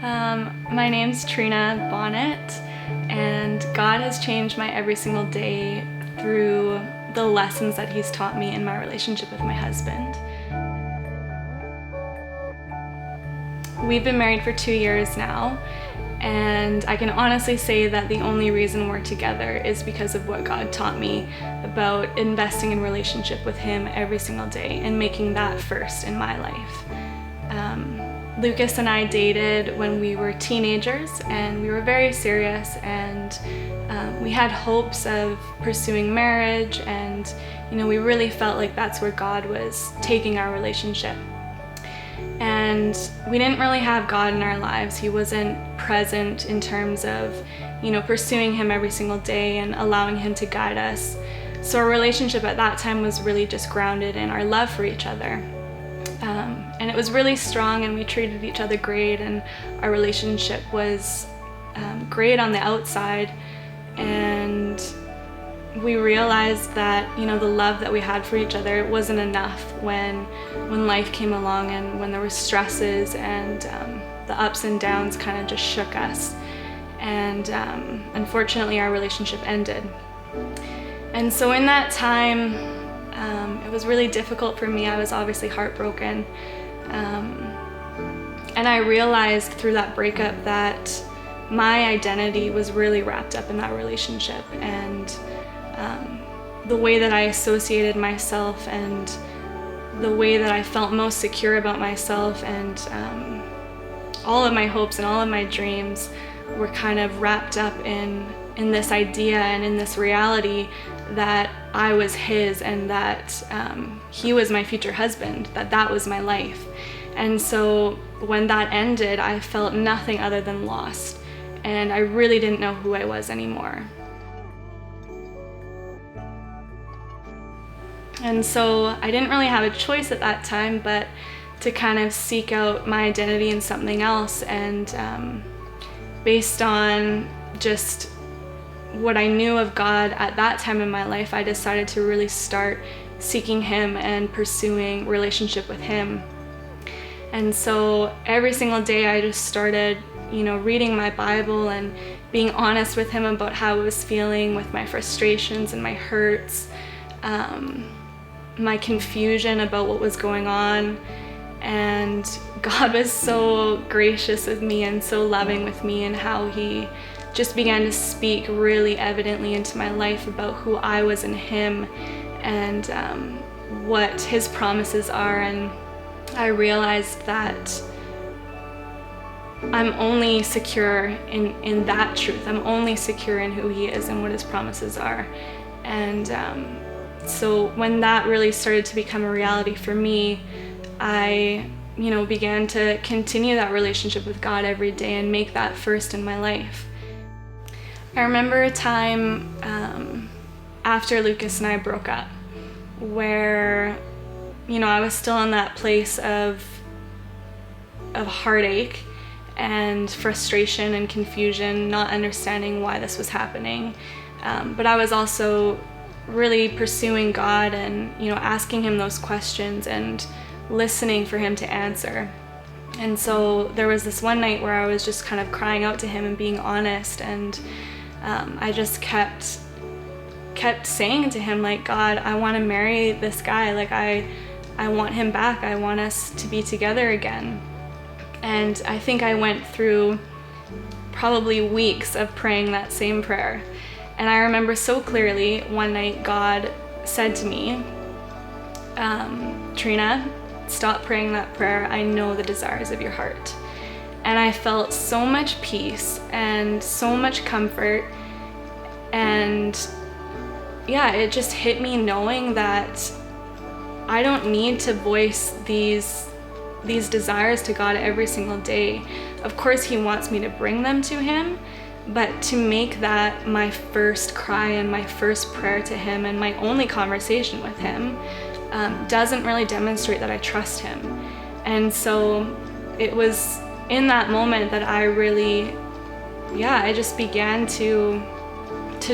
My name's Trina Bonnett, and God has changed my every single day through the lessons that He's taught me in my relationship with my husband. We've been married for 2 years now, and I can honestly say that the only reason we're together is because of what God taught me about investing in relationship with Him every single day and making that first in my life. Lucas and I dated when we were teenagers, and we were very serious, and we had hopes of pursuing marriage, and we really felt like that's where God was taking our relationship. And we didn't really have God in our lives. He wasn't present in terms of pursuing Him every single day and allowing Him to guide us. So our relationship at that time was really just grounded in our love for each other. And it was really strong, and we treated each other great, and our relationship was great on the outside. And we realized that the love that we had for each other wasn't enough when life came along, and when there were stresses and the ups and downs kind of just shook us. And unfortunately, our relationship ended. And so in that time, it was really difficult for me. I was obviously heartbroken. And I realized through that breakup that my identity was really wrapped up in that relationship, and the way that I associated myself and the way that I felt most secure about myself, and all of my hopes and all of my dreams were kind of wrapped up in this idea and in this reality that I was His, and that He was my future husband, that was my life. And so when that ended, I felt nothing other than lost, and I really didn't know who I was anymore. And so I didn't really have a choice at that time but to kind of seek out my identity in something else. And based on just what I knew of God at that time in my life, I decided to really start seeking Him and pursuing relationship with Him. And so every single day I just started, reading my Bible and being honest with Him about how I was feeling with my frustrations and my hurts, my confusion about what was going on. And God was so gracious with me and so loving with me, and how He just began to speak really evidently into my life about who I was in Him, and what His promises are. And I realized that I'm only secure in that truth. I'm only secure in who He is and what His promises are. And so when that really started to become a reality for me, I began to continue that relationship with God every day and make that first in my life. I remember a time after Lucas and I broke up where I was still in that place of heartache and frustration and confusion, not understanding why this was happening. But I was also really pursuing God and asking Him those questions and listening for Him to answer. And so there was this one night where I was just kind of crying out to Him and being honest, and I just kept saying to Him, like, God, I want to marry this guy. Like, I want him back. I want us to be together again. And I think I went through probably weeks of praying that same prayer. And I remember so clearly one night God said to me, Trina, stop praying that prayer. I know the desires of your heart. And I felt so much peace and so much comfort. And yeah, it just hit me knowing that I don't need to voice these desires to God every single day. Of course, He wants me to bring them to Him, but to make that my first cry and my first prayer to Him and my only conversation with Him doesn't really demonstrate that I trust Him. And so it was in that moment that I really, I just began to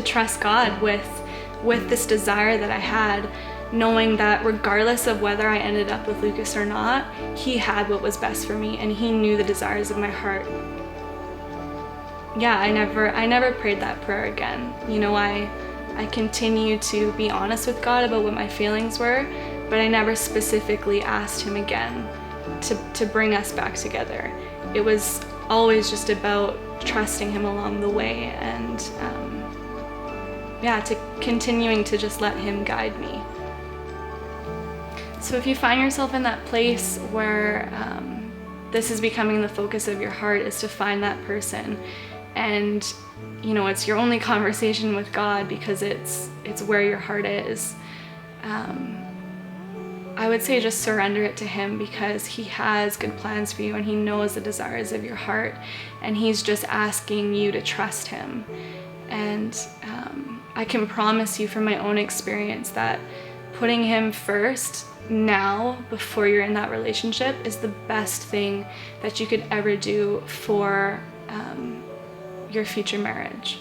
trust God with this desire that I had, knowing that regardless of whether I ended up with Lucas or not, He had what was best for me, and He knew the desires of my heart. yeah, I never prayed that prayer again. You know, I continue to be honest with God about what my feelings were, but I never specifically asked him again to bring us back together. It was always just about trusting him along the way, and to continuing to just let him guide me. So if you find yourself in that place where this is becoming the focus of your heart, is to find that person, and you know, it's your only conversation with God because it's where your heart is, I would say just surrender it to him, because he has good plans for you and he knows the desires of your heart, and he's just asking you to trust him. And I can promise you from my own experience that putting him first now, before you're in that relationship, is the best thing that you could ever do for your future marriage.